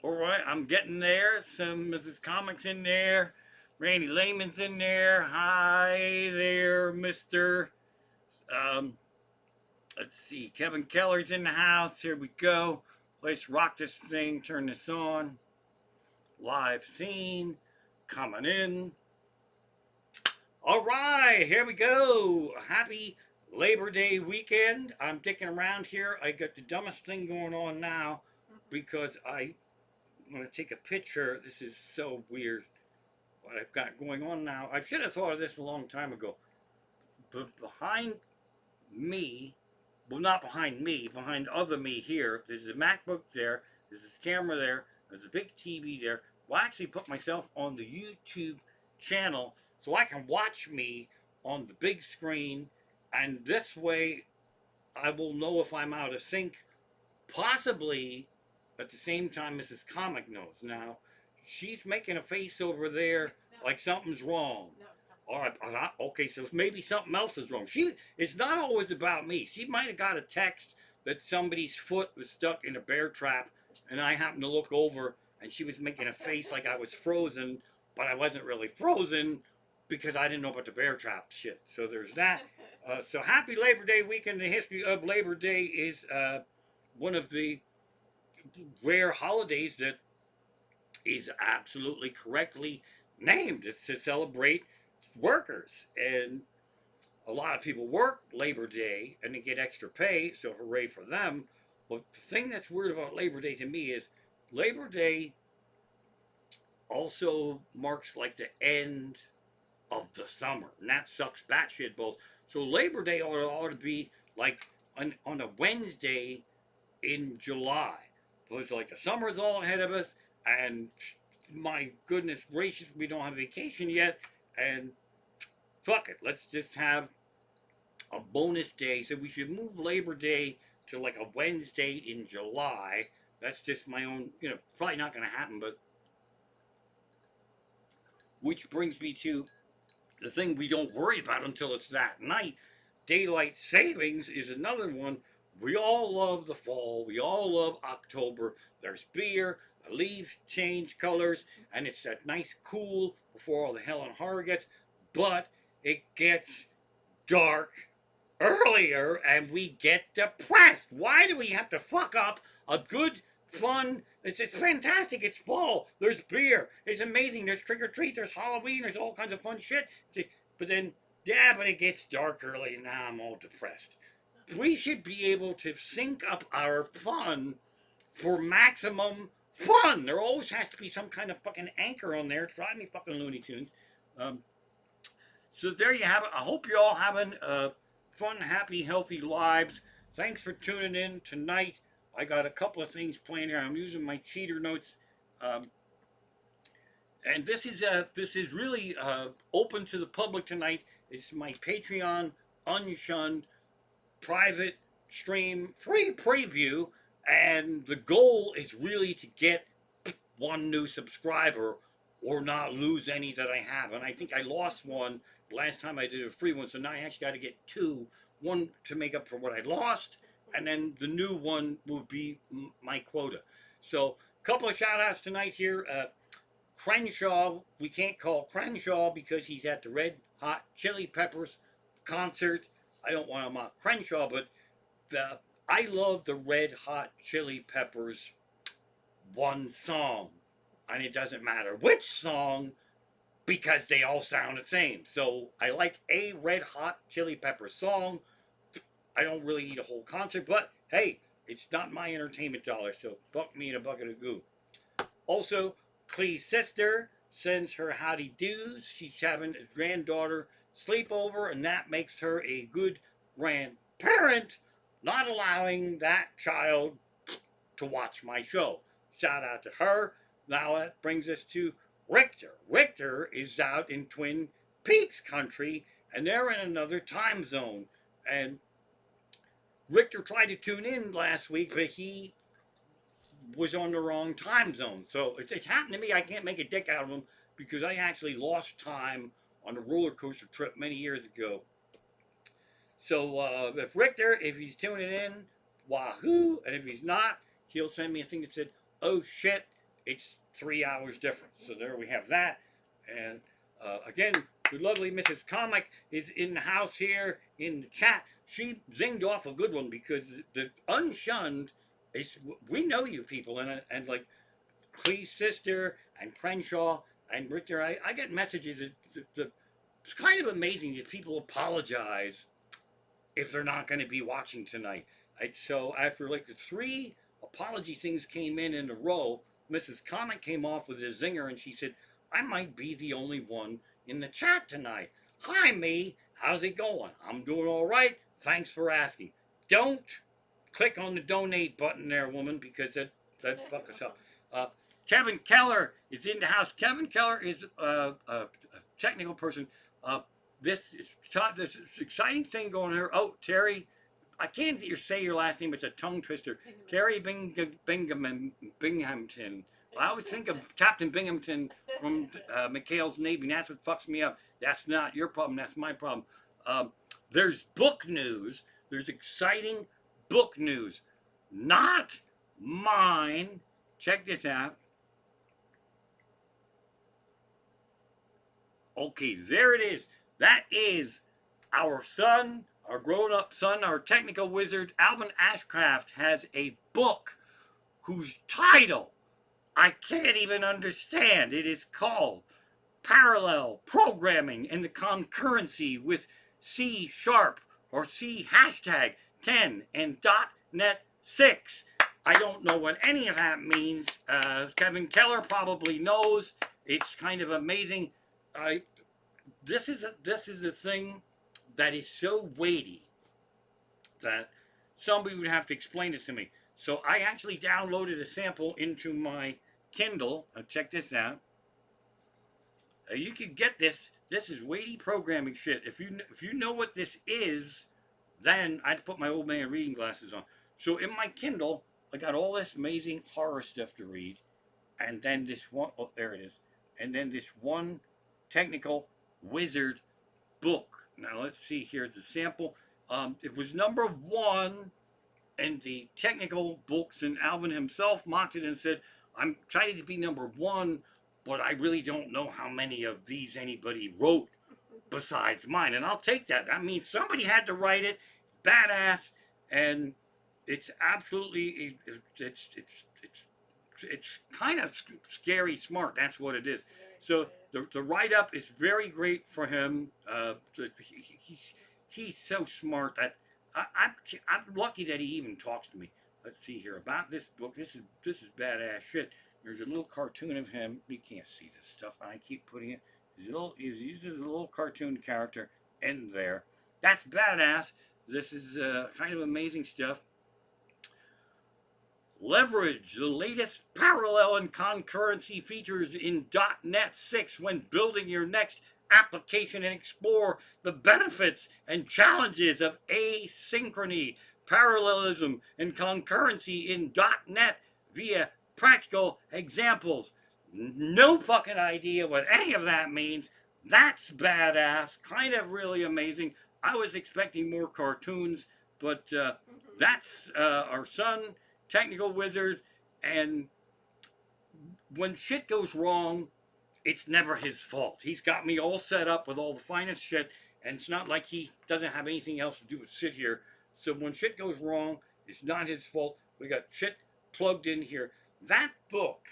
All right, I'm getting there. Some Mrs. Comics in there. Randy Lehman's in there. Hi there, Mister. Um, let's see. Kevin Keller's in the house. Here we go. Let's rock this thing. Turn this on. Live scene coming in. All right, here we go. Happy Labor Day weekend. I'm dicking around here. I got the dumbest thing going on now because I'm going to take a picture. This is so weird what I've got going on now. I should have thought of this a long time ago. But behind me, well, not behind me, behind other me here, there's a MacBook there, there's this camera there, there's a big TV there. Well, I actually put myself on the YouTube channel so I can watch me on the big screen, and this way I will know if I'm out of sync, possibly at the same time Mrs. Comic knows. Now, she's making a face over there like something's wrong. All right, okay, so maybe something else is wrong. It's not always about me. She might have got a text that somebody's foot was stuck in a bear trap, and I happened to look over, and she was making a face like I was frozen, but I wasn't really frozen because I didn't know about the bear trap shit. So there's that. So happy Labor Day weekend. The history of Labor Day is one of the rare holidays that is absolutely correctly named. It's to celebrate workers, and a lot of people work Labor Day and they get extra pay, so hooray for them. But the thing that's weird about Labor Day to me is Labor Day also marks like the end of the summer, and that sucks batshit balls. So Labor Day ought to be like on a Wednesday in July. So it's like the summer's all ahead of us, and my goodness gracious, we don't have vacation yet, and fuck it, let's just have a bonus day. So we should move Labor Day to like a Wednesday in July. That's just my own, probably not going to happen, but which brings me to the thing we don't worry about until it's that night. Daylight savings is another one. We all love the fall. We all love October. There's beer, the leaves change colors, and it's that nice cool before all the hell and horror gets. But it gets dark earlier and we get depressed. Why do we have to fuck up a good, fun, it's fantastic, it's fall, there's beer, it's amazing, there's trick or treat, there's Halloween, there's all kinds of fun shit. But then, yeah, but it gets dark early and now I'm all depressed. We should be able to sync up our fun for maximum fun. There always has to be some kind of fucking anchor on there. Drive me fucking Looney Tunes. So there you have it. I hope you're all having fun, happy, healthy lives. Thanks for tuning in tonight. I got a couple of things planned here. I'm using my cheater notes, and this is really open to the public tonight. It's my Patreon UnShunned private stream free preview, and the goal is really to get one new subscriber or not lose any that I have. And I think I lost one last time I did a free one, so now I actually got to get two. One to make up for what I lost, and then the new one will be my quota. So a couple of shout outs tonight here. Crenshaw, we can't call Crenshaw because he's at the Red Hot Chili Peppers concert. I don't want to mock Crenshaw, but I love the Red Hot Chili Peppers one song, and it doesn't matter which song because they all sound the same. So I like a Red Hot Chili Peppers song. I don't really need a whole concert, but hey, it's not my entertainment dollar, so fuck me in a bucket of goo. Also, Clee's sister sends her howdy doos. She's having a granddaughter sleepover, and that makes her a good grandparent, not allowing that child to watch my show. Shout out to her. Now that brings us to Richter. Richter is out in Twin Peaks country, and they're in another time zone. And Richter tried to tune in last week, but he was on the wrong time zone. So it's happened to me. I can't make a dick out of him because I actually lost time on a roller coaster trip many years ago. So if Richter, if he's tuning in, Wha-hoo, and if he's not, he'll send me a thing that said, oh shit, it's 3 hours difference. So there we have that. And again, the lovely Mrs. Comic is in the house here in the chat. She zinged off a good one because the UnShunned is, we know you people, and like Clee's sister and Crenshaw and Richter, I get messages that it's kind of amazing that people apologize if they're not going to be watching tonight. So after like the 3 apology things came in a row, Mrs. Comic came off with a zinger and she said, I might be the only one in the chat tonight. Hi, me. How's it going? I'm doing all right. Thanks for asking. Don't click on the donate button there, woman, because that fuck us up. Kevin Keller is in the house. Kevin Keller is a technical person. This exciting thing going here. Oh, Terry, I can't say your last name. It's a tongue twister. Terry Binghamton. I always think of Captain Binghamton from McHale's Navy. That's what fucks me up. That's not your problem. That's my problem. There's book news. There's exciting book news. Not mine. Check this out. Okay, there it is. That is our son, our grown-up son, our technical wizard, Alvin Ashcraft, has a book whose title I can't even understand. It is called Parallel Programming and the Concurrency with C# or C hashtag 10 and .NET 6. I don't know what any of that means. Kevin Keller probably knows. It's kind of amazing. This is a thing that is so weighty that somebody would have to explain it to me. So I actually downloaded a sample into my Kindle. Check this out. You can get this. This is weighty programming shit. If you know what this is, then I'd put my old man reading glasses on. So in my Kindle, I got all this amazing horror stuff to read, and then this one, oh, there it is, and then this one technical wizard book. Now let's see, here's a sample. It was number 1 in the technical books, and Alvin himself mocked it and said, I'm excited to be number 1, but I really don't know how many of these anybody wrote besides mine. And I'll take that. That means somebody had to write it. Badass. And it's absolutely, it's kind of scary smart. That's what it is. So the write-up is very great for him. He's so smart that I'm lucky that he even talks to me. Let's see here about this book. This is badass shit. There's a little cartoon of him. You can't see this stuff. I keep putting it. He uses a little cartoon character in there. That's badass. This is kind of amazing stuff. Leverage the latest parallel and concurrency features in .NET 6 when building your next application and explore the benefits and challenges of asynchrony, parallelism, and concurrency in .NET via practical examples. No fucking idea what any of that means. That's badass. Kind of really amazing. I was expecting more cartoons, but that's our son, technical wizard, and when shit goes wrong, it's never his fault. He's got me all set up with all the finest shit, and it's not like he doesn't have anything else to do but sit here. So when shit goes wrong, it's not his fault. We got shit plugged in here. That book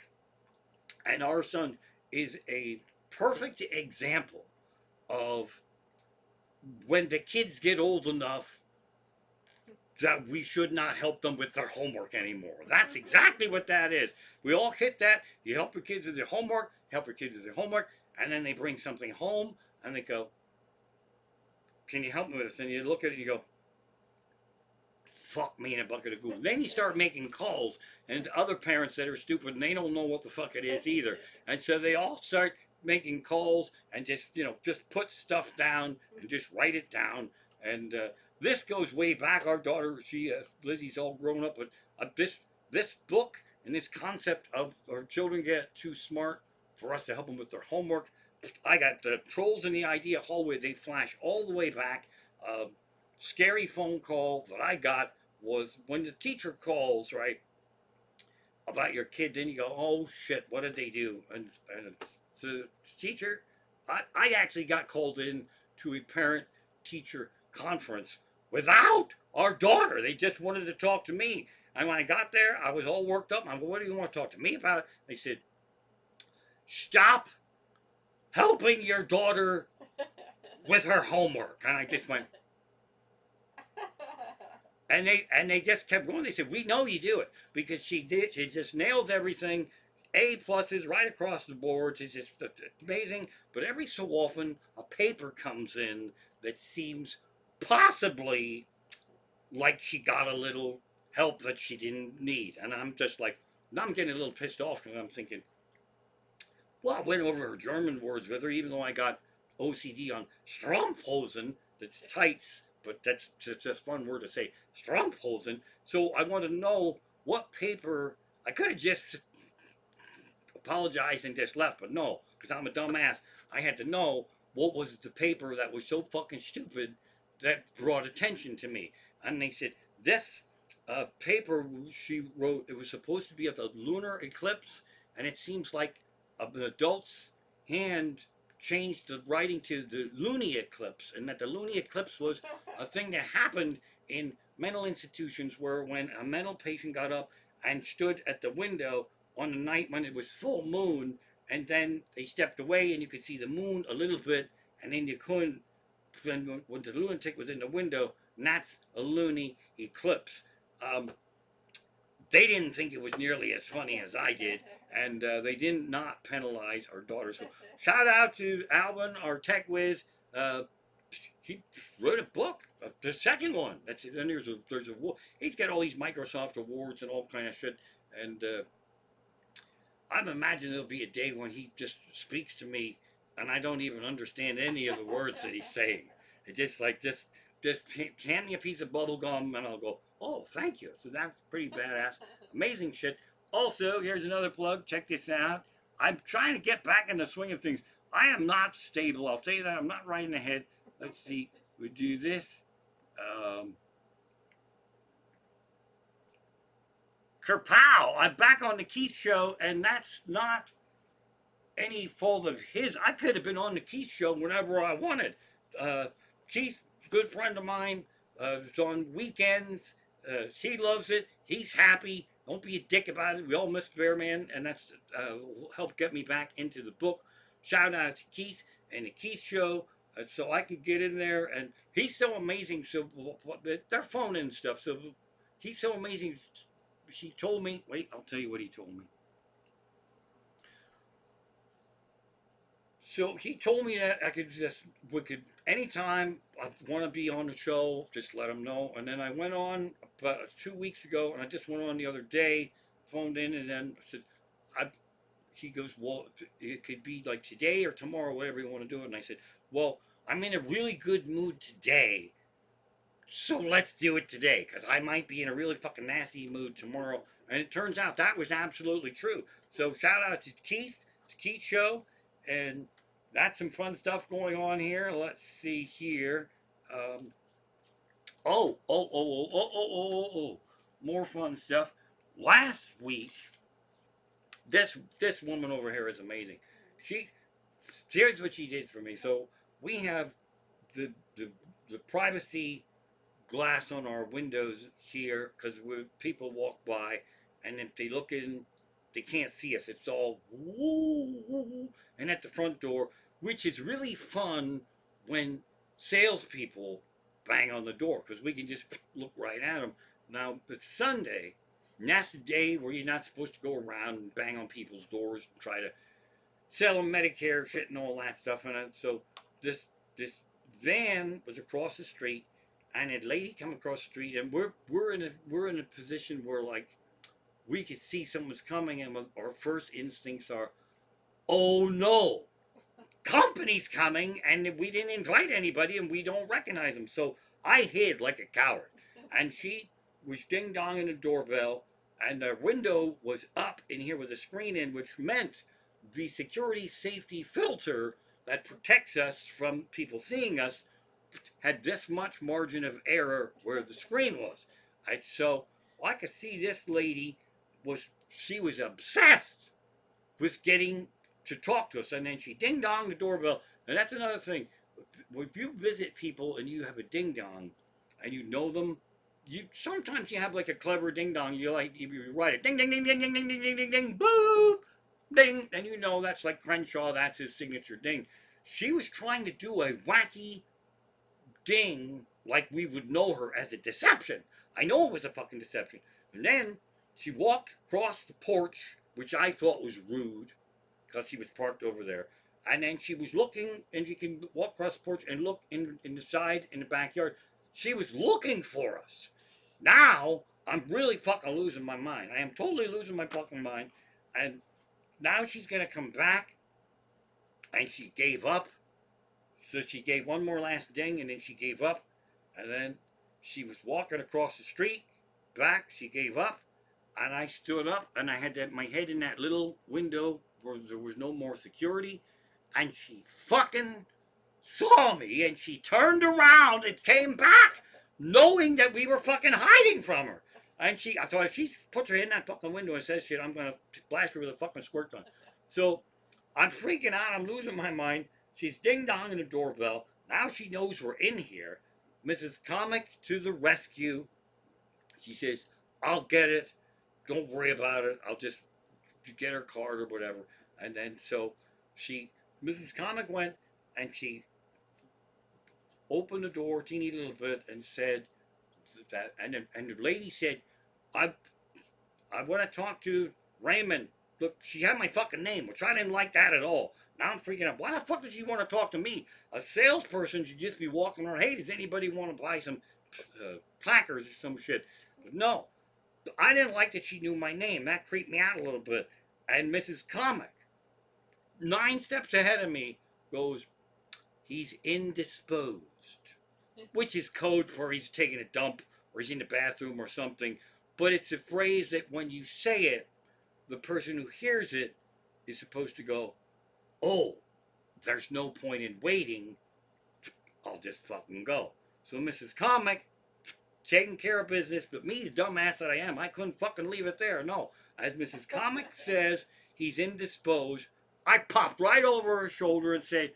and our son is a perfect example of when the kids get old enough that we should not help them with their homework anymore. That's exactly what that is. We all hit that. You help your kids with their homework, and then they bring something home, and they go, can you help me with this? And you look at it and you go, fuck me in a bucket of goo. Then you start making calls, and other parents that are stupid, and they don't know what the fuck it is either. And so they all start making calls and just put stuff down and just write it down. And this goes way back. Our daughter, Lizzie's all grown up, but this book and this concept of our children get too smart for us to help them with their homework. I got the Trolls in the Idea Hallway. They flash all the way back. Scary phone call that I got was when the teacher calls, right? about your kid, then you go, oh shit, what did they do? And the teacher, I actually got called in to a parent teacher conference without our daughter. They just wanted to talk to me. And when I got there, I was all worked up. I go, what do you want to talk to me about? They said, stop helping your daughter with her homework. And I just went, and they just kept going. They said, we know you do it because she did. She just nails everything. A pluses right across the board. It's just amazing. But every so often, a paper comes in that seems possibly like she got a little help that she didn't need. And I'm just like, now I'm getting a little pissed off because I'm thinking, well, I went over her German words with her, even though I got OCD on Strumpfhosen, that's tights, but that's just a fun word to say, Strumpfhosen. So I want to know what paper. I could have just apologized and just left, but no, because I'm a dumbass. I had to know what was the paper that was so fucking stupid that brought attention to me. And they said, this paper she wrote, it was supposed to be at the lunar eclipse, and it seems like an adult's hand changed the writing to the lunar eclipse, and that the lunar eclipse was a thing that happened in mental institutions where when a mental patient got up and stood at the window on the night when it was full moon, and then they stepped away and you could see the moon a little bit, and then you couldn't, when the lunatic was in the window, and that's a lunar eclipse. They didn't think it was nearly as funny as I did, and they did not penalize our daughter. So shout out to Alvin, our tech whiz. He wrote a book, the second one. That's it. And there's a he's got all these Microsoft awards and all kind of shit. And I'm imagining there'll be a day when he just speaks to me, and I don't even understand any of the words that he's saying. It just like just hand me a piece of bubble gum, and I'll go, oh, thank you. So that's pretty badass. Amazing shit. Also, here's another plug. Check this out. I'm trying to get back in the swing of things. I am not stable. I'll tell you that. I'm not right in the head. Let's see. We do this. Kerpow! I'm back on the Keith show, and that's not any fault of his. I could have been on the Keith show whenever I wanted. Keith, good friend of mine, it's on weekends. He loves it. He's happy. Don't be a dick about it. We all miss Bearman, and that's helped get me back into the book. Shout out to Keith and the Keith Show, so I could get in there. And he's so amazing. So they're phoning stuff. So he's so amazing. He told me. Wait, I'll tell you what he told me. So he told me that we could, anytime I want to be on the show, just let him know. And then I went on about 2 weeks ago, and I just went on the other day, phoned in, and then said, he goes, well, it could be like today or tomorrow, whatever you want to do it. And I said, well, I'm in a really good mood today, so let's do it today, because I might be in a really fucking nasty mood tomorrow. And it turns out that was absolutely true. So shout out to Keith, the Keith Show, and that's some fun stuff going on here. Let's see here. More fun stuff. Last week, this woman over here is amazing. Here's what she did for me. So we have the privacy glass on our windows here because people walk by, and if they look in, they can't see us. It's all woo, and at the front door, which is really fun when salespeople bang on the door because we can just look right at them. Now it's Sunday, and that's the day where you're not supposed to go around and bang on people's doors and try to sell them Medicare shit and all that stuff. And so this van was across the street, and a lady come across the street, and we're in a position where like we could see someone's coming, and our first instincts are, oh no, company's coming, and we didn't invite anybody, and we don't recognize them. So I hid like a coward, and she was ding-donging the doorbell, and the window was up in here with a screen in, which meant the security safety filter that protects us from people seeing us had this much margin of error where the screen was. So I could see this lady was she was obsessed with getting to talk to us. And then she ding dong the doorbell. And that's another thing. If you visit people and you have a ding dong and you know them, you sometimes you have like a clever ding dong. You write it ding ding ding ding ding ding ding ding ding ding boop ding, and you know that's like Crenshaw. That's his signature ding. She was trying to do a wacky ding like we would know her as a deception. I know it was a fucking deception. And then she walked across the porch, which I thought was rude because he was parked over there. And then she was looking, and you can walk across the porch and look in the side, in the backyard. She was looking for us. Now, I'm really fucking losing my mind. I am totally losing my fucking mind. And now she's going to come back, and she gave up. So she gave one more last ding, and then she gave up. And then she was walking across the street, back, she gave up. And I stood up, and I had my head in that little window where there was no more security. And she fucking saw me, and she turned around and came back, knowing that we were fucking hiding from her. And I thought if she puts her head in that fucking window and says shit, I'm gonna blast her with a fucking squirt gun. So I'm freaking out. I'm losing my mind. She's ding-donging the doorbell. Now she knows we're in here. Mrs. Comic to the rescue. She says, I'll get it. Don't worry about it. I'll just get her card or whatever. And then so Mrs. Comic went and she opened the door a teeny little bit and said that, and the lady said, I want to talk to Raymond. Look, she had my fucking name, which I didn't like that at all. Now I'm freaking out. Why the fuck does she want to talk to me? A salesperson should just be walking around. Hey, does anybody want to buy some clackers or some shit? But no, I didn't like that she knew my name. That creeped me out a little bit. And Mrs. Comic, 9 steps ahead of me, goes, he's indisposed, which is code for he's taking a dump or he's in the bathroom or something. But it's a phrase that when you say it, the person who hears it is supposed to go, oh, there's no point in waiting. I'll just fucking go. So Mrs. Comic, taking care of business, but me, the dumbass that I am, I couldn't fucking leave it there. No. As Mrs. Comic says, he's indisposed. I popped right over her shoulder and said,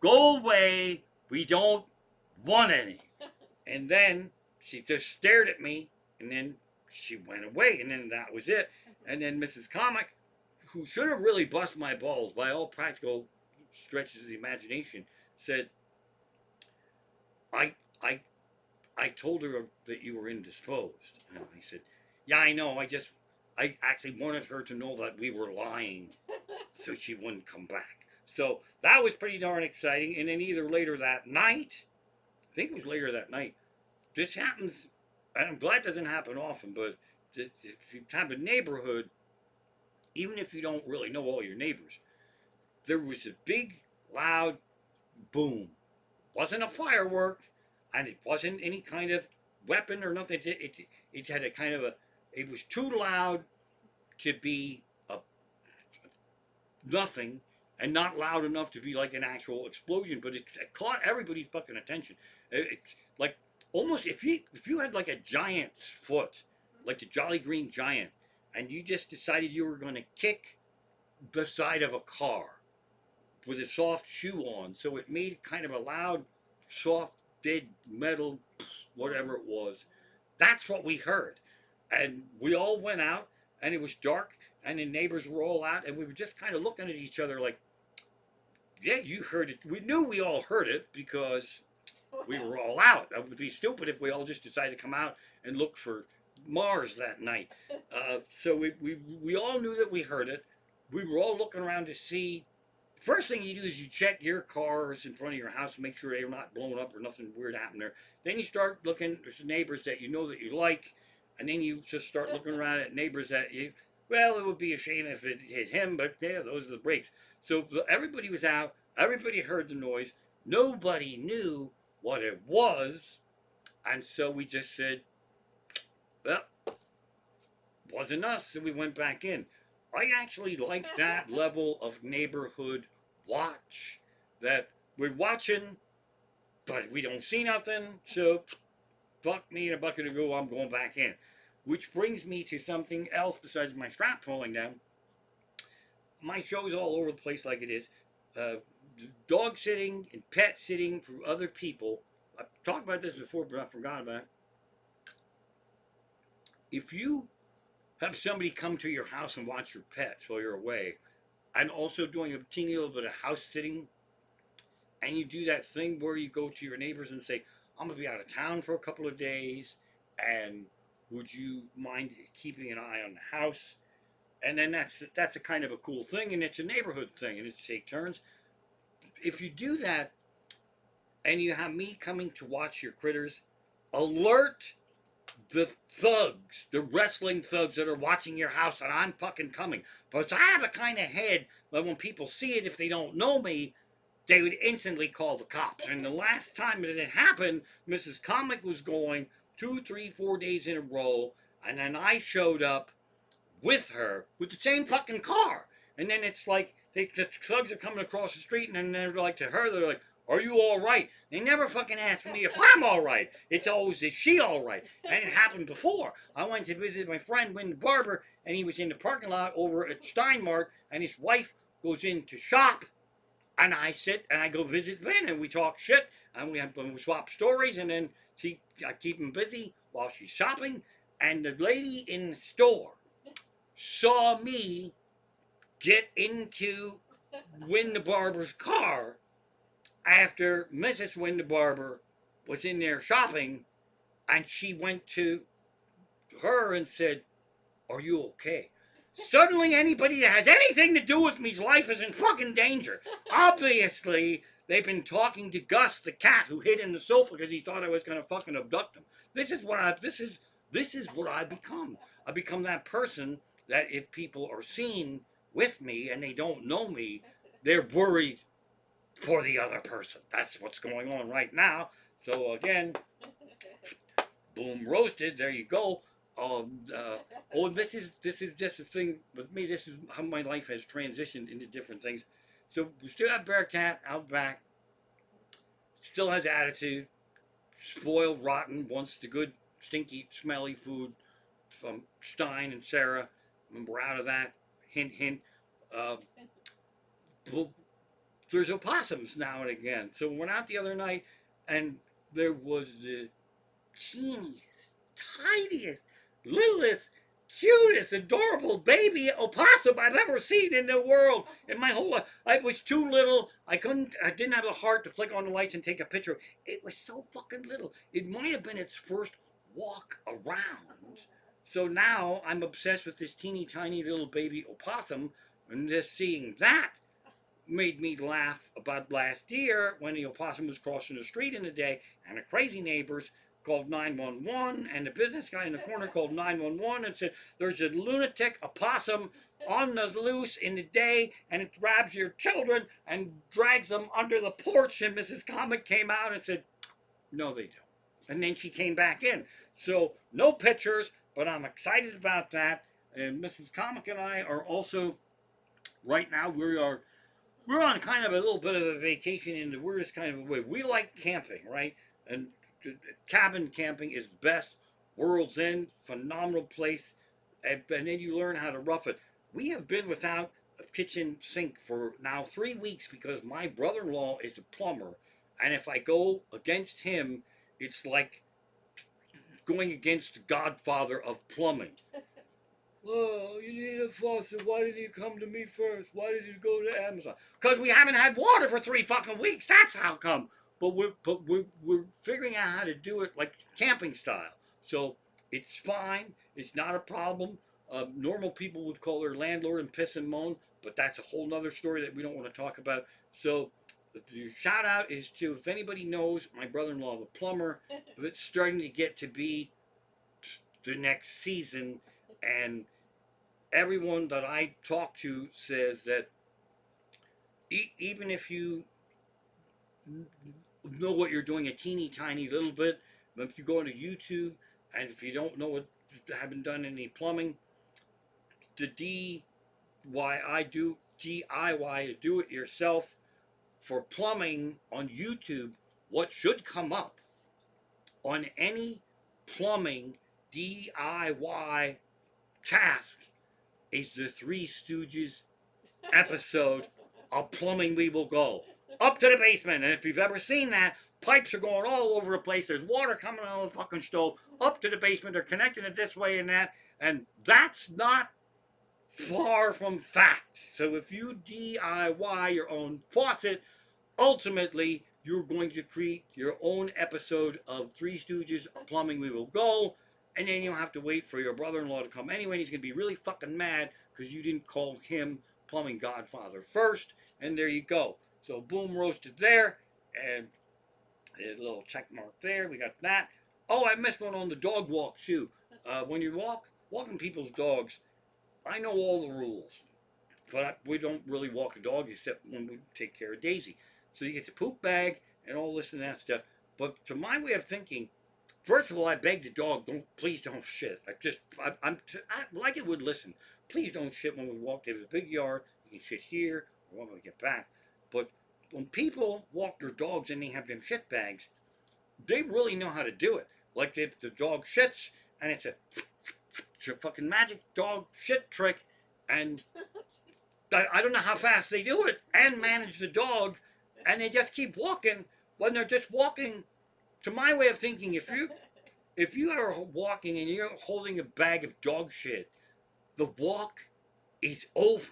go away. We don't want any. And then she just stared at me, and then she went away, and then that was it. And then Mrs. Comic, who should have really bust my balls by all practical stretches of the imagination, said, I told her that you were indisposed. And I said, yeah, I know. I actually wanted her to know that we were lying so she wouldn't come back. So that was pretty darn exciting. And then either later that night, I think it was later that night, this happens, and I'm glad it doesn't happen often, but if you have a neighborhood, even if you don't really know all your neighbors, there was a big, loud boom. It wasn't a firework, and it wasn't any kind of weapon or nothing. It had a kind of it was too loud to be nothing, and not loud enough to be like an actual explosion, but it caught everybody's fucking attention. It's like almost if you had like a giant's foot, like the Jolly Green Giant, and you just decided you were going to kick the side of a car with a soft shoe on, so it made kind of a loud, soft, dead metal, whatever it was. That's what we heard. And we all went out, and it was dark, and the neighbors were all out, and we were just kind of looking at each other like, yeah, you heard it. We knew we all heard it because we were all out. It would be stupid if we all just decided to come out and look for Mars that night. So we all knew that we heard it. We were all looking around to see. First thing you do is you check your cars in front of your house to make sure they're not blown up or nothing weird happened there. Then you start looking at neighbors that you know that you like, and then you just start looking around at neighbors that you, well, it would be a shame if it hit him, but yeah, those are the breaks. So everybody was out. Everybody heard the noise. Nobody knew what it was. And so we just said, well, wasn't us. So we went back in. I actually like that level of neighborhood watch. That we're watching, but we don't see nothing. So fuck me in a bucket of goo, I'm going back in. which brings me to something else besides my strap falling down. My show's all over the place like it is. Uh, Dog sitting and pet sitting for other people. I've talked about this before, but I forgot about it. If you have somebody come to your house and watch your pets while you're away, and also doing a teeny little bit of house sitting, and you do that thing where you go to your neighbors and say, I'm going to be out of town for a couple of days, and would you mind keeping an eye on the house? And then that's a kind of a cool thing, and it's a neighborhood thing, and it's take turns. If you do that, and you have me coming to watch your critters, alert the thugs, the wrestling thugs that are watching your house that I'm fucking coming. Because I have a kind of head that when people see it, if they don't know me, they would instantly call the cops. And the last time that it happened, Mrs. Comic was going 2, 3, 4 days in a row, and then I showed up with her with the same fucking car. And then it's like the thugs are coming across the street, and then they're like to her, they're like, are you all right? They never fucking ask me if I'm all right. It's always, is she all right? And it happened before. I went to visit my friend, Win the barber, and he was in the parking lot over at Steinmart, and his wife goes in to shop, and I sit and I go visit Vin, and we talk shit, and we swap stories, and then I keep him busy while she's shopping, and the lady in the store saw me get into Win the barber's car after Mrs. Win the barber was in there shopping, and she went to her and said, are you okay? Suddenly anybody that has anything to do with me's life is in fucking danger. Obviously, they've been talking to Gus, the cat, who hid in the sofa because he thought I was gonna fucking abduct him. This is what I become. I become that person that if people are seen with me and they don't know me, they're worried for the other person. That's what's going on right now. So again, boom, roasted. There you go. This is just a thing with me. This is how my life has transitioned into different things. So we still have Bearcat out back. Still has attitude. Spoiled, rotten. Wants the good, stinky, smelly food from Stein and Sarah. And we're out of that. Hint, hint. Uh, there's opossums now and again. So we went out the other night, and there was the teeniest, tiniest, littlest, cutest, adorable baby opossum I've ever seen in the world in my whole life. I was too little. I didn't have the heart to flick on the lights and take a picture. It was so fucking little. It might have been its first walk around. So now I'm obsessed with this teeny tiny little baby opossum, and just seeing that made me laugh about last year when the opossum was crossing the street in the day, and the crazy neighbors called 911, and the business guy in the corner called 911 and said, there's a lunatic opossum on the loose in the day, and it grabs your children and drags them under the porch. And Mrs. Comic came out and said, no, they don't. And then she came back in. So no pictures, but I'm excited about that. And Mrs. Comic and I are also, right now, we're on kind of a little bit of a vacation in the weirdest kind of a way. We like camping, right? And cabin camping is the best. World's End, phenomenal place. And then you learn how to rough it. We have been without a kitchen sink for now 3 weeks because my brother-in-law is a plumber. And if I go against him, it's like going against the godfather of plumbing. Well, you need a faucet. Why did you come to me first? Why did you go to Amazon? Because we haven't had water for 3 fucking weeks. That's how come. But we're figuring out how to do it like camping style. So it's fine. It's not a problem. Normal people would call their landlord and piss and moan, but that's a whole nother story that we don't want to talk about. So the shout out is to, if anybody knows my brother-in-law, the plumber, it's starting to get to be the next season, and everyone that I talk to says that even if you know what you're doing a teeny tiny little bit, but if you go into YouTube and if you don't know what, haven't done any plumbing, the DIY, do it yourself for plumbing on YouTube, what should come up on any plumbing DIY task is the Three Stooges episode of Plumbing We Will Go. Up to the basement. And if you've ever seen that, pipes are going all over the place. There's water coming out of the fucking stove. Up to the basement. They're connecting it this way and that. And that's not far from fact. So if you DIY your own faucet, ultimately you're going to create your own episode of Three Stooges of Plumbing We Will Go, and then you'll have to wait for your brother-in-law to come anyway. And he's going to be really fucking mad because you didn't call him Plumbing Godfather first. And there you go. So boom, roasted there, and a little check mark there. We got that. Oh, I missed one on the dog walk too. When you're walking people's dogs, I know all the rules, but we don't really walk a dog except when we take care of Daisy. So you get the poop bag and all this and that stuff. But to my way of thinking, first of all, I beg the dog, please don't shit. I like it would listen. Please don't shit when we walk. There's a big yard. You can shit here or when we get back. But when people walk their dogs and they have them shit bags, they really know how to do it. Like the dog shits, and it's a fucking magic dog shit trick, and I don't know how fast they do it and manage the dog, and they just keep walking when they're just walking. To my way of thinking, if you are walking and you're holding a bag of dog shit, the walk is over.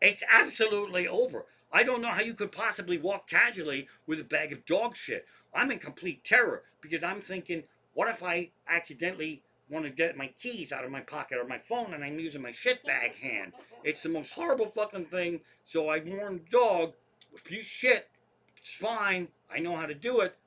It's absolutely over. I don't know how you could possibly walk casually with a bag of dog shit. I'm in complete terror because I'm thinking, what if I accidentally want to get my keys out of my pocket or my phone and I'm using my shit bag hand? It's the most horrible fucking thing. So I warned the dog, if you shit, it's fine. I know how to do it,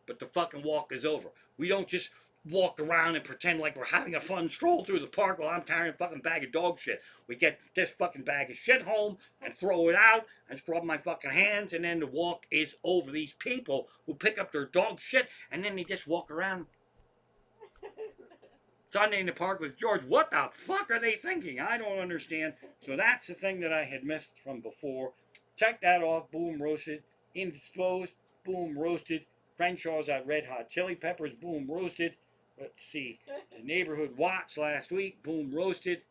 but the fucking walk is over. We don't just walk around and pretend like we're having a fun stroll through the park while I'm carrying a fucking bag of dog shit. We get this fucking bag of shit home and throw it out and scrub my fucking hands, and then the walk is over. These people who pick up their dog shit and then they just walk around Sunday in the park with George. What the fuck are they thinking? I don't understand. So that's the thing that I had missed from before. Check that off. Boom, roasted. Indisposed. Boom, roasted. Crenshaw's at Red Hot Chili Peppers. Boom, roasted. Let's see. The Neighborhood Watch last week. Boom, roasted.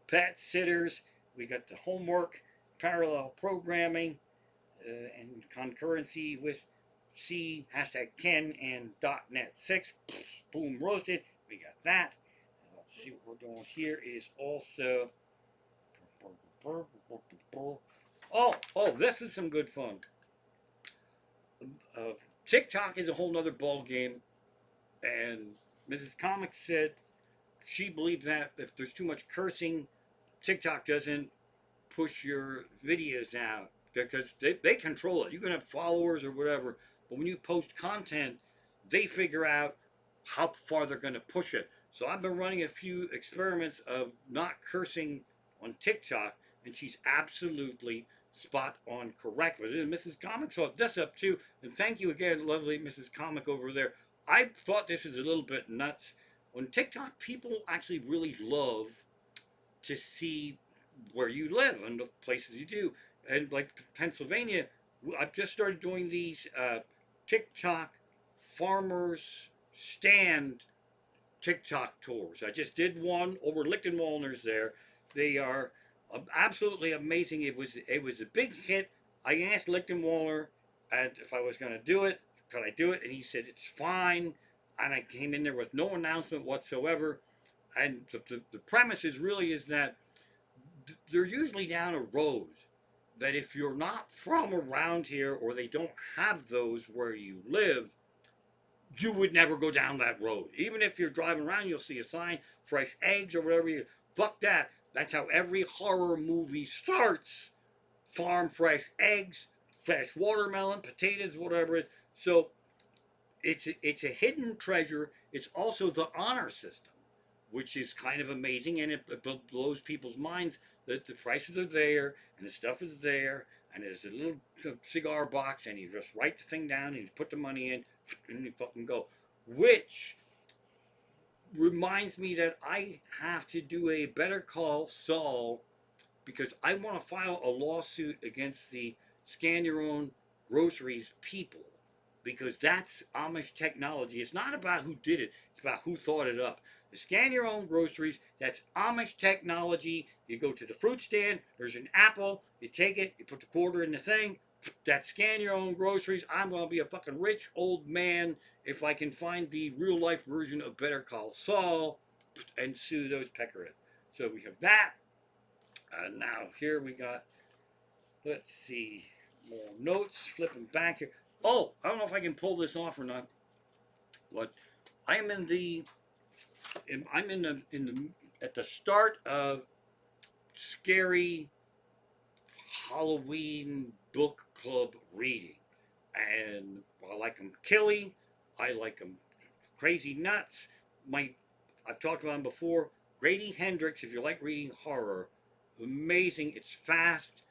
Pet Sitters. We got the homework. Parallel programming. And concurrency with C. Hashtag Ken and .NET 6. Boom, roasted. We got that. Let's see what we're doing here is also. Oh, this is some good fun. TikTok is a whole nother ball game, and Mrs. Comic said she believed that if there's too much cursing, TikTok doesn't push your videos out because they control it. You can have followers or whatever, but when you post content, they figure out how far they're going to push it. So I've been running a few experiments of not cursing on TikTok, and she's absolutely spot on correct with it. Mrs. Comic saw this up too, and thank you again, lovely Mrs. Comic over there. I thought this was a little bit nuts. On TikTok, people actually really love to see where you live and the places you do. And like Pennsylvania, I've just started doing these TikTok farmers stand TikTok tours. I just did one over Licton Walners there. They are absolutely amazing. It was a big hit. I asked Licton Walner if I was going to do it, could I do it, and he said it's fine. And I came in there with no announcement whatsoever. And the premise is really is that they're usually down a road that if you're not from around here or they don't have those where you live, you would never go down that road. Even if you're driving around, you'll see a sign, fresh eggs or whatever. Fuck that. That's how every horror movie starts. Farm fresh eggs, fresh watermelon, potatoes, whatever it is. So it's a hidden treasure. It's also the honor system, which is kind of amazing, and it blows people's minds that the prices are there and the stuff is there, and there's a little cigar box, and you just write the thing down and you put the money in and you fucking go. Which reminds me that I have to do a Better Call Saul because I want to file a lawsuit against the scan your own groceries people because that's Amish technology. It's not about who did it, it's about who thought it up. To scan your own groceries, that's Amish technology. You go to the fruit stand, there's an apple, you take it, you put the quarter in the thing, that scan your own groceries. I'm going to be a fucking rich old man if I can find the real life version of Better Call Saul and sue those peckerids. So we have that. Now here we got, let's see, more notes, flipping back here. Oh, I don't know if I can pull this off or not. What? I am in the, I'm in the, at the start of scary Halloween book club reading. And I like them killy. I like them crazy nuts. I've talked about them before. Grady Hendrix, if you like reading horror, amazing. It's fast,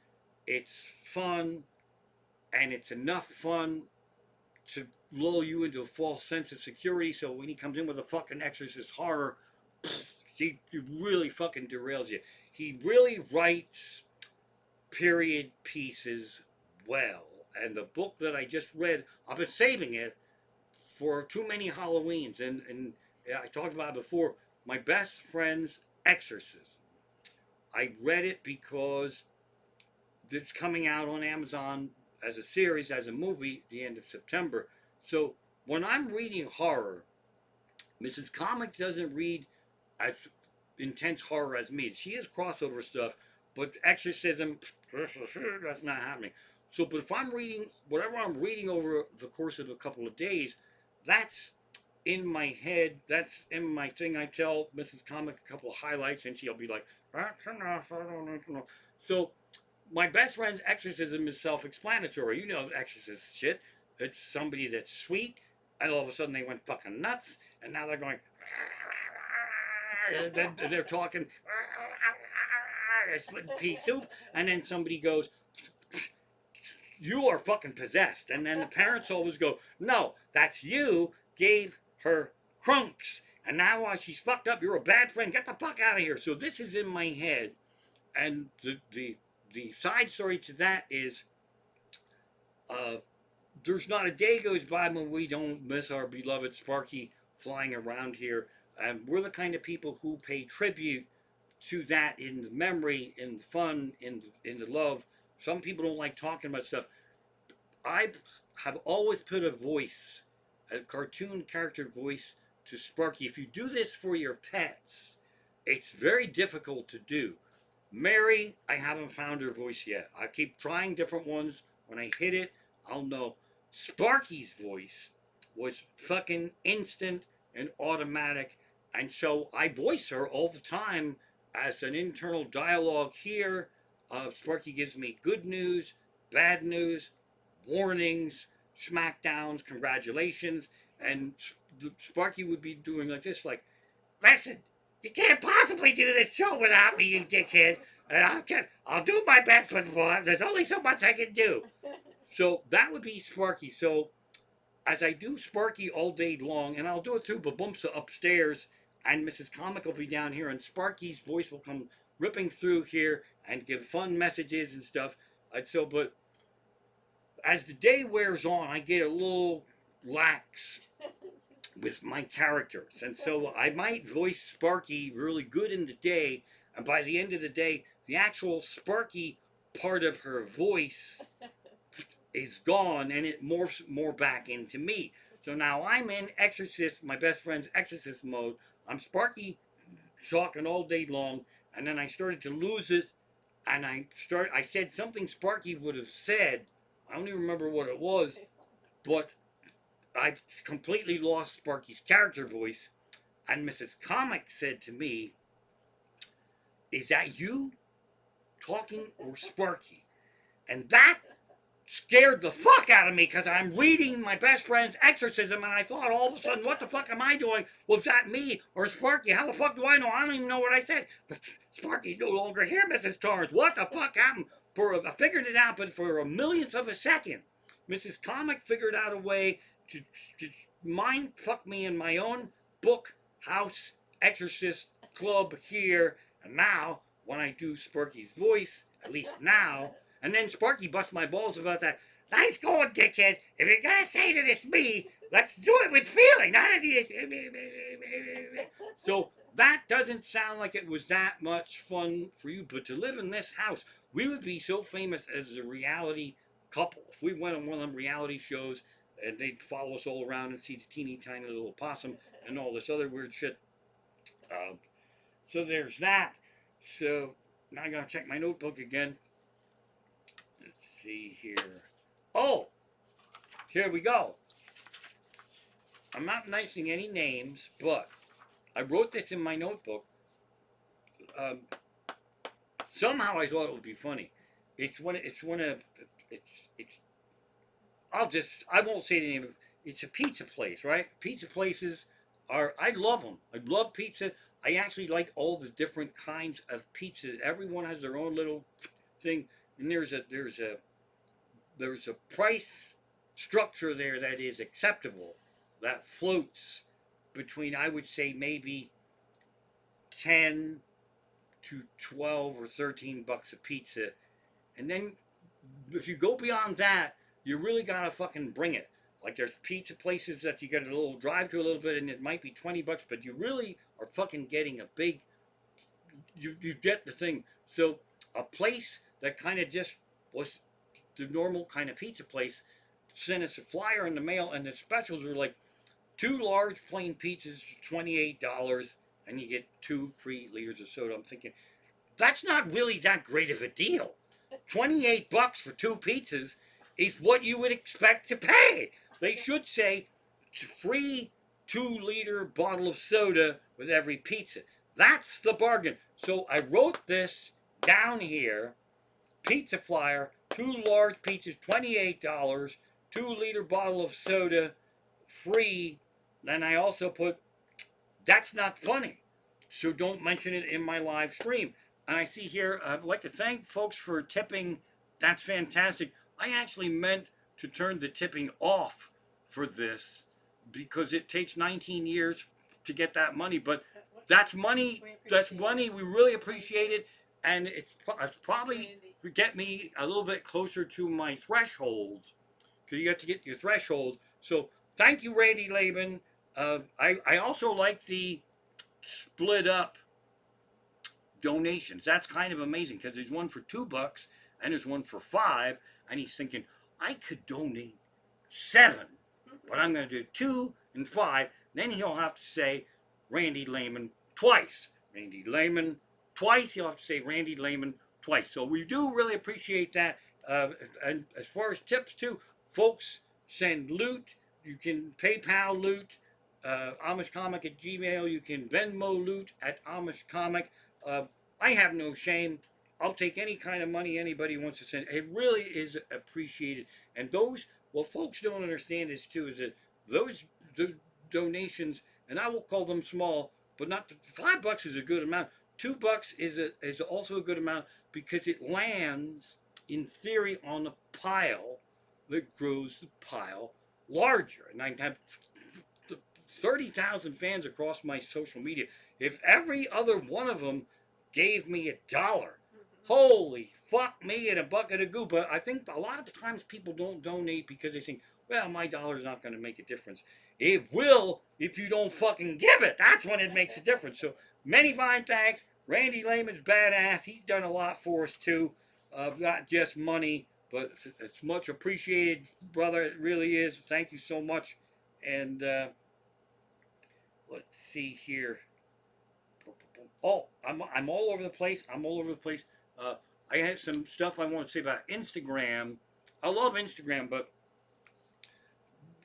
it's fun, and it's enough fun to lull you into a false sense of security. So when he comes in with a fucking exorcist horror, he really fucking derails you. He really writes period pieces well. And the book that I just read, I've been saving it for too many Halloweens. And I talked about it before. My best friend's exorcism. I read it because it's coming out on Amazon as a series, as a movie, at the end of September. So when I'm reading horror, Mrs. Comic doesn't read as intense horror as me. She has crossover stuff, but exorcism, that's not happening. So, but if I'm reading, whatever I'm reading over the course of a couple of days, that's in my head, that's in my thing. I tell Mrs. Comic a couple of highlights, and she'll be like, that's enough, I don't know. So, my best friend's exorcism is self-explanatory. You know exorcist shit. It's somebody that's sweet, and all of a sudden they went fucking nuts, and now they're going, they're talking, they're splitting pea soup, and then somebody goes, you are fucking possessed. And then the parents always go, no, that's you gave her crunks. And now while she's fucked up, you're a bad friend. Get the fuck out of here. So this is in my head. And the side story to that is there's not a day goes by when we don't miss our beloved Sparky flying around here. And we're the kind of people who pay tribute to that in the memory, in the fun, in the love. Some people don't like talking about stuff. I have always put a voice, a cartoon character voice to Sparky. If you do this for your pets, it's very difficult to do. Mary, I haven't found her voice yet. I keep trying different ones. When I hit it, I'll know. Sparky's voice was fucking instant and automatic. And so I voice her all the time as an internal dialogue here. Sparky gives me good news, bad news, warnings, smackdowns, congratulations. And Sparky would be doing like this, like, listen, you can't possibly do this show without me, you dickhead. And I'll do my best, but there's only so much I can do. So that would be Sparky. So as I do Sparky all day long, and I'll do it through Baboomsa upstairs, and Mrs. Comic will be down here, and Sparky's voice will come ripping through here and give fun messages and stuff. But as the day wears on, I get a little lax with my characters. And so I might voice Sparky really good in the day, and by the end of the day, the actual Sparky part of her voice is gone, and it morphs more back into me. So now I'm in Exorcist, my best friend's Exorcist mode. I'm Sparky talking all day long, and then I started to lose it, and I said something Sparky would have said. I don't even remember what it was, but I completely lost Sparky's character voice. And Mrs. Comic said to me, is that you talking or Sparky? And that scared the fuck out of me, because I'm reading my best friend's exorcism, and I thought all of a sudden, what the fuck am I doing? Was that me or Sparky? How the fuck do I know? I don't even know what I said. But Sparky's no longer here, Mrs. Torrance. What the fuck happened? I figured it out, but for a millionth of a second, Mrs. Comic figured out a way to mind fuck me in my own book house exorcist club here. And now, when I do Sparky's voice, at least now, and then Sparky busts my balls about that. Nice going, dickhead. If you're gonna say that it's me, let's do it with feeling. So that doesn't sound like it was that much fun for you, but to live in this house, we would be so famous as a reality couple. If we went on one of them reality shows and they'd follow us all around and see the teeny tiny little possum and all this other weird shit. So there's that. So now I gotta check my notebook again. Let's see here. Oh, here we go. I'm not mentioning any names, but I wrote this in my notebook. Um, Somehow I thought it would be funny. It's one. It's one of. It's. I won't say the name of. It's a pizza place, right? Pizza places are. I love them. I love pizza. I actually like all the different kinds of pizza. Everyone has their own little thing, and there's a price structure there that is acceptable, that floats between, I would say, maybe 10 to 12 or 13 bucks a pizza. And then if you go beyond that, you really gotta fucking bring it. Like there's pizza places that you get a little drive to a little bit and it might be 20 bucks, but you really are fucking getting a big, you get the thing. So a place that kind of just was the normal kind of pizza place sent us a flyer in the mail, and the specials were like 2 large plain pizzas for $28, and you get 2 free liters of soda. I'm thinking that's not really that great of a deal. 28 bucks for 2 pizzas is what you would expect to pay. They should say free 2 liter bottle of soda with every pizza. That's the bargain. So I wrote this down here. Pizza flyer, 2 large pizzas, $28, 2 liter bottle of soda, free. Then I also put, that's not funny. So don't mention it in my live stream. And I see here, I'd like to thank folks for tipping. That's fantastic. I actually meant to turn the tipping off for this because it takes 19 years to get that money. But that's money. That's money. We really appreciate it. And it's probably get me a little bit closer to my threshold, because you have to get your threshold. So thank you, Randy Laban. I also like the split up donations. That's kind of amazing because there's one for $2 and there's one for 5, and he's thinking I could donate 7, but I'm going to do 2 and 5. Then he'll have to say Randy Lehman twice. Randy Lehman twice. He'll have to say Randy Lehman twice. So we do really appreciate that. And as far as tips too, folks send loot. You can PayPal loot, Amish Comic at Gmail. You can Venmo loot at Amish Comic. I have no shame. I'll take any kind of money anybody wants to send. It really is appreciated. And what folks don't understand is too, is that those donations, and I will call them small, but not $5 is a good amount. $2 is also a good amount because it lands in theory on a pile that grows the pile larger. And I have 30,000 fans across my social media. If every other one of them gave me $1, holy fuck me in a bucket of goo. But I think a lot of times people don't donate because they think, well, my dollar is not going to make a difference. It will if you don't fucking give it. That's when it makes a difference. So many fine thanks. Randy Lehman's badass. He's done a lot for us too. Not just money, but it's much appreciated, brother. It really is. Thank you so much. And let's see here. Oh, I'm all over the place. I'm all over the place. I had some stuff I want to say about Instagram. I love Instagram, but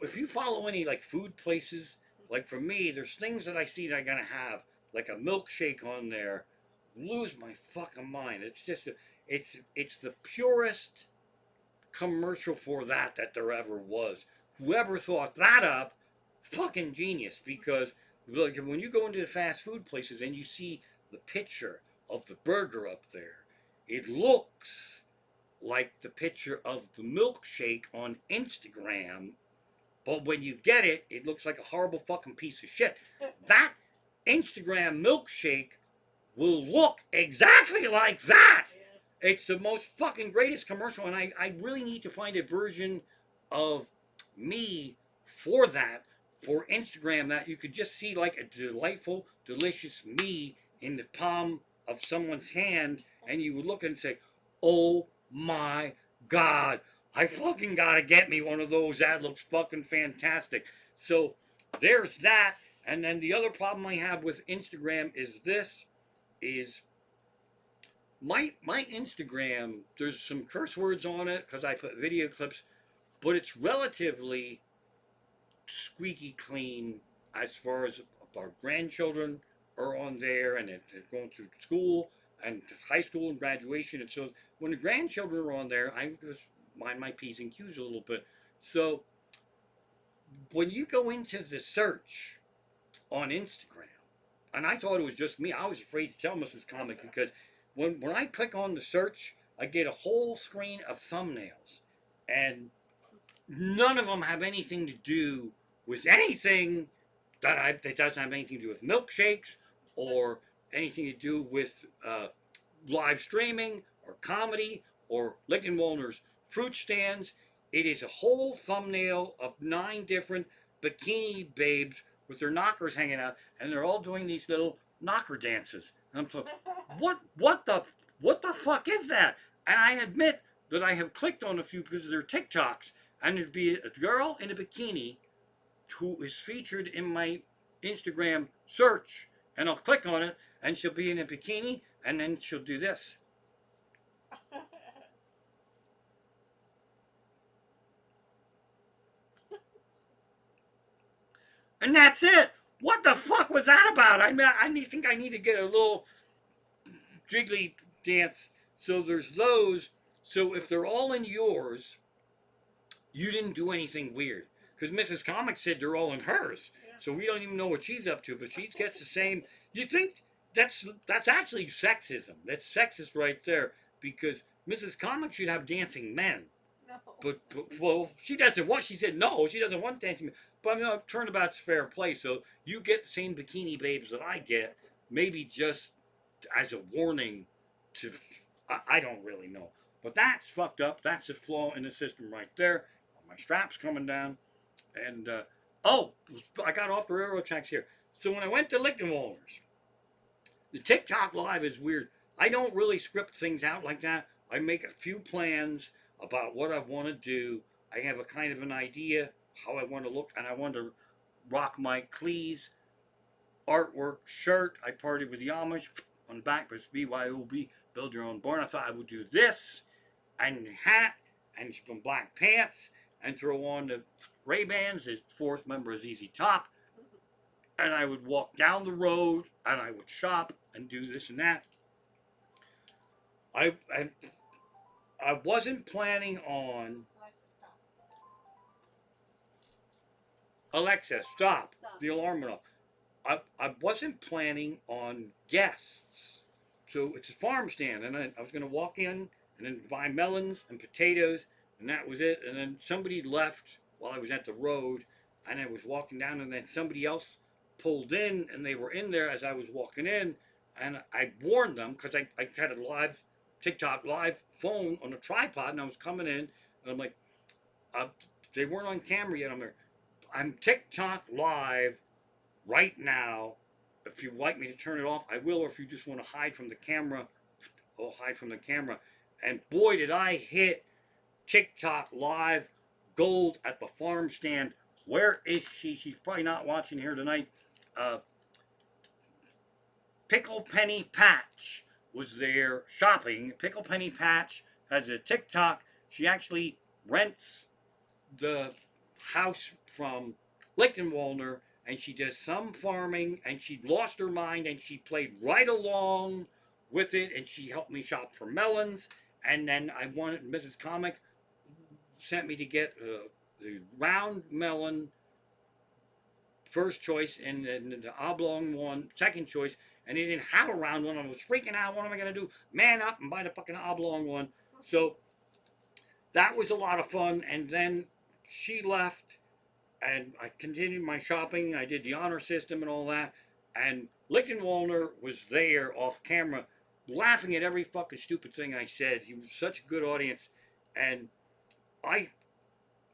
if you follow any like food places, like for me, there's things that I see that I gotta have, like a milkshake on there. Lose my fucking mind. It's just it's the purest commercial for that there ever was. Whoever thought that up, fucking genius. Because like when you go into the fast food places and you see the picture of the burger up there, it looks like the picture of the milkshake on Instagram, but when you get it, it looks like a horrible fucking piece of shit. That Instagram milkshake will look exactly like that. It's the most fucking greatest commercial, and I really need to find a version of me for that, for Instagram, that you could just see like a delightful, delicious me in the palm of someone's hand, and you would look and say, oh my god, I fucking gotta get me one of those. That looks fucking fantastic. So there's that. And then the other problem I have with Instagram is this is my Instagram, there's some curse words on it because I put video clips, but it's relatively squeaky clean as far as our grandchildren are on there, and they're going through school and high school and graduation. And so when the grandchildren are on there, I just mind my P's and Q's a little bit. So when you go into the search on Instagram, and I thought it was just me, I was afraid to tell Mrs. Comic because when I click on the search, I get a whole screen of thumbnails, and none of them have anything to do with anything that doesn't have anything to do with milkshakes or anything to do with live streaming or comedy or Lincoln Walner's fruit stands. It is a whole thumbnail of 9 different bikini babes with their knockers hanging out, and they're all doing these little knocker dances. And I'm like, what the fuck is that? And I admit that I have clicked on a few because of their TikToks, and there'd be a girl in a bikini who is featured in my Instagram search, and I'll click on it, and she'll be in a bikini, and then she'll do this. And that's it. What the fuck was that about? Think I need to get a little jiggly dance. So there's those. So if they're all in yours, you didn't do anything weird. Because Mrs. Comic said they're all in hers. So we don't even know what she's up to. But she gets the same. You think that's actually sexism. That's sexist right there. Because Mrs. Comic should have dancing men. No. But well, she doesn't want. She said no. She doesn't want dancing men. But I mean, turnabout's fair play. So you get the same bikini babes that I get. Maybe just as a warning to. I don't really know. But that's fucked up. That's a flaw in the system right there. My strap's coming down. And, oh, I got off the railroad tracks here. So when I went to Lincoln Walner's, the TikTok live is weird. I don't really script things out like that. I make a few plans about what I want to do. I have a kind of an idea how I want to look, and I want to rock my Cleese artwork shirt. I partied with the Amish on the back, but it's BYOB, build your own barn. I thought I would do this, and hat, and some black pants, and throw on the Ray-Bans, the 4th member of ZZ Top, and I would walk down the road, and I would shop and do this and that. I wasn't planning on. Alexa, stop. The alarm went off. I wasn't planning on guests. So it's a farm stand, and I was going to walk in and then buy melons and potatoes, and that was it. And then somebody left while I was at the road, and I was walking down, and then somebody else pulled in, and they were in there as I was walking in, and I warned them because I had a live TikTok live phone on a tripod, and I was coming in, and I'm like, they weren't on camera yet. I'm TikTok live right now. If you'd like me to turn it off, I will. Or if you just want to hide from the camera, I'll hide from the camera. And boy, did I hit TikTok live gold at the farm stand. Where is she? She's probably not watching here tonight. Pickle Penny Patch was there shopping. Pickle Penny Patch has a TikTok. She actually rents the house from Lincoln Walner, and she does some farming, and she lost her mind, and she played right along with it, and she helped me shop for melons. And then I wanted, Mrs. Comic sent me to get the round melon first choice, and then the oblong one second choice, and they didn't have a round one. I was freaking out. What am I going to do? Man up and buy the fucking oblong one. So that was a lot of fun. And then she left, and I continued my shopping. I did the honor system and all that. And Lincoln Walner was there off camera. laughing at every fucking stupid thing I said. He was such a good audience, and I.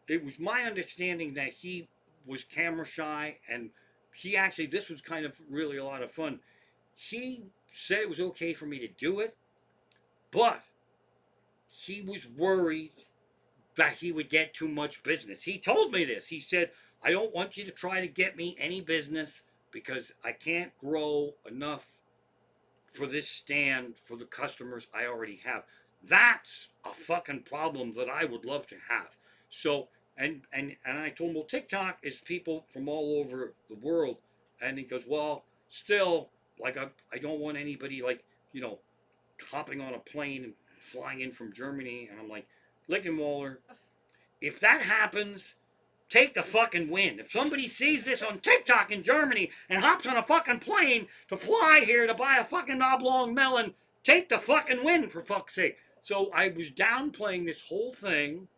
It was my understanding that he was camera shy, and he actually this was kind of really a lot of fun. He said it was okay for me to do it, but he was worried that he would get too much business. He told me this. He said, I don't want you to try to get me any business because I can't grow enough for this stand for the customers I already have. That's a fucking problem that I would love to have. So, and I told him, well, TikTok is people from all over the world. And he goes, well, still, like, I don't want anybody, like, you know, hopping on a plane and flying in from Germany. And I'm like, Lickenwaller, if that happens, take the fucking win. If somebody sees this on TikTok in Germany and hops on a fucking plane to fly here to buy a fucking oblong melon, take the fucking win for fuck's sake. So I was downplaying this whole thing,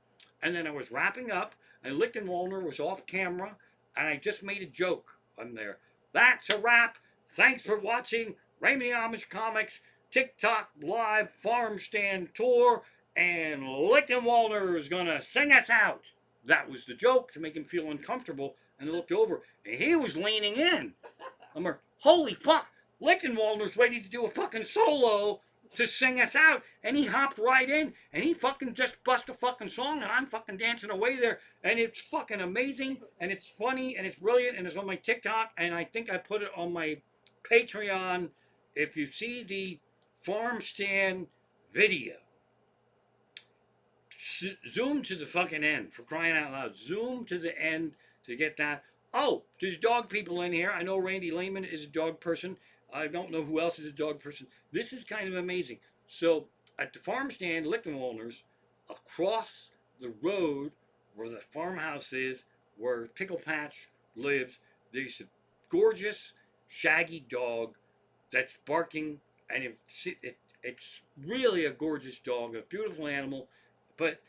and then I was wrapping up, and Lichtenwalner was off camera, and I just made a joke on there. That's a wrap. Thanks for watching Raymond Amish Comics TikTok Live Farm Stand Tour, and Lichtenwalner is gonna sing us out. That was the joke to make him feel uncomfortable, and I looked over, and he was leaning in. I'm like, holy fuck, Lichtenwalner's ready to do a fucking solo to sing us out, and he hopped right in, and he fucking just bust a fucking song, and I'm fucking dancing away there, and it's fucking amazing, and it's funny, and it's brilliant, and it's on my TikTok, and I think I put it on my Patreon. If you see the farm stand video, zoom to the fucking end, for crying out loud. Zoom to the end to get that. Oh, there's dog people in here. I know Randy Lehman is a dog person. I don't know who else is a dog person. This is kind of amazing. So at the farm stand, Lichtenwalner's, across the road where the farmhouse is, where Pickle Patch lives, there's a gorgeous, shaggy dog that's barking, and it's really a gorgeous dog, a beautiful animal. But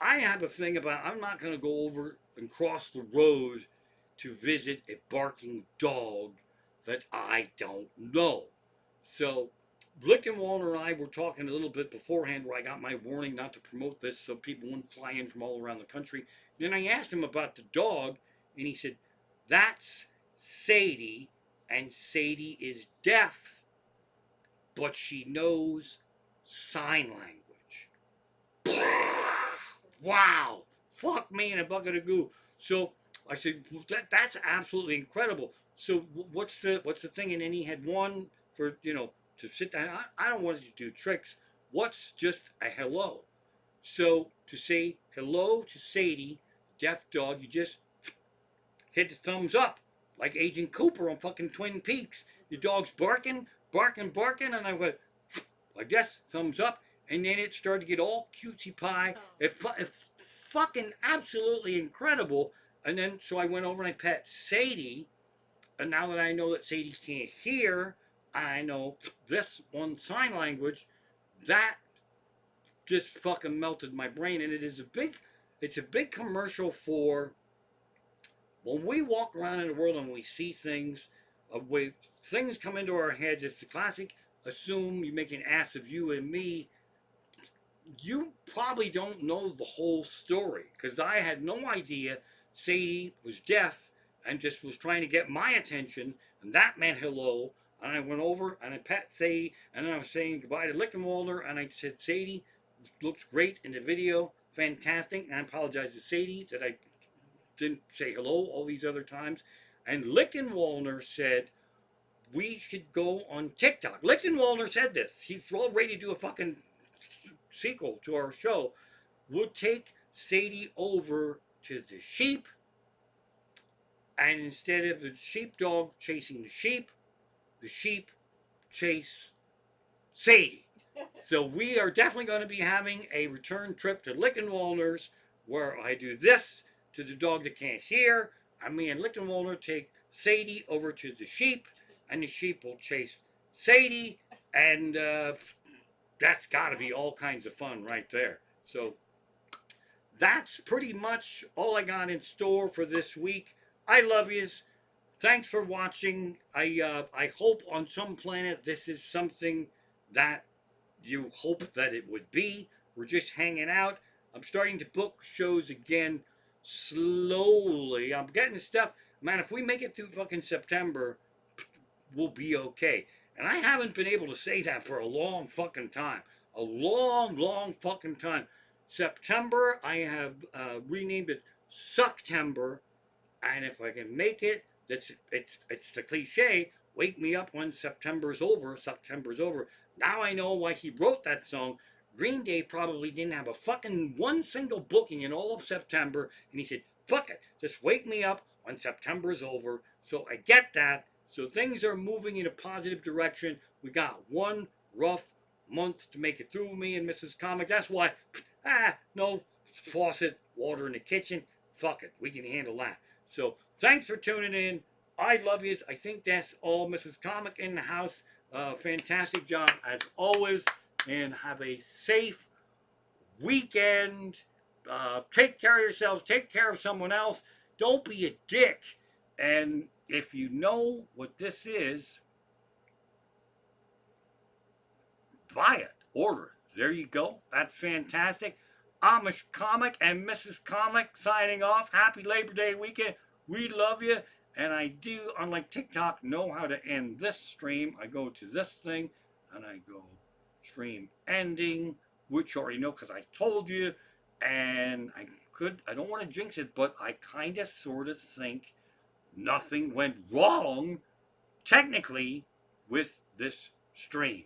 I have a thing about I'm not going to go over and cross the road to visit a barking dog that I don't know. So Lichtenwalder and I were talking a little bit beforehand where I got my warning not to promote this so people wouldn't fly in from all around the country. Then I asked him about the dog, and he said, that's Sadie, and Sadie is deaf, but she knows sign language. Wow, fuck me in a bucket of goo. So I said, that's absolutely incredible. So what's the thing? And then he had one for, you know, to sit down. I don't want you to do tricks. What's just a hello? So to say hello to Sadie, deaf dog, you just hit the thumbs up, like Agent Cooper on fucking Twin Peaks. Your dog's barking, barking, barking, and I went like this, thumbs up. And then it started to get all cutesy pie. It fucking absolutely incredible. And then, so I went over and I pet Sadie. And now that I know that Sadie can't hear, I know this one sign language. That just fucking melted my brain. And it's a big commercial for when we walk around in the world and we see things, things come into our heads. It's the classic assume you make an ass of you and me. You probably don't know the whole story, because I had no idea Sadie was deaf and just was trying to get my attention, and that meant hello. And I went over and I pet Sadie, and then I was saying goodbye to Lichtenwalder, and I said, Sadie looks great in the video, fantastic. And I apologize to Sadie that I didn't say hello all these other times. And Lichtenwalder said, we should go on TikTok. Lichtenwalder said this. He's all ready to do a fucking sequel to our show. We'll take Sadie over to the sheep, and instead of the sheepdog chasing the sheep chase Sadie. So we are definitely going to be having a return trip to Lichtenwalder's where I do this to the dog that can't hear, and me and Lichtenwalder take Sadie over to the sheep, and the sheep will chase Sadie, and that's got to be all kinds of fun right there. So that's pretty much all I got in store for this week. I love yous. Thanks for watching. I hope on some planet this is something that you hope that it would be. We're just hanging out. I'm starting to book shows again slowly. I'm getting stuff. Man, if we make it through fucking September, we'll be okay. And I haven't been able to say that for a long fucking time. A long, long fucking time. September, I have renamed it Sucktember, and if I can make it, it's the cliche. Wake me up when September's over. September's over. Now I know why he wrote that song. Green Day probably didn't have a fucking one single booking in all of September, and he said, "Fuck it, just wake me up when September's over." So I get that. So things are moving in a positive direction. We got one rough month to make it through, me and Mrs. Comic. That's why, no faucet, water in the kitchen. Fuck it, we can handle that. So thanks for tuning in. I love you. I think that's all. Mrs. Comic in the house. Fantastic job as always. And have a safe weekend. Take care of yourselves. Take care of someone else. Don't be a dick. And if you know what this is, buy it. Order it. There you go. That's fantastic. Amish Comic and Mrs. Comic signing off. Happy Labor Day weekend. We love you. And I do, unlike TikTok, know how to end this stream. I go to this thing and I go stream ending, which you already know because I told you. And I don't want to jinx it, but I kind of sort of think nothing went wrong, technically, with this stream.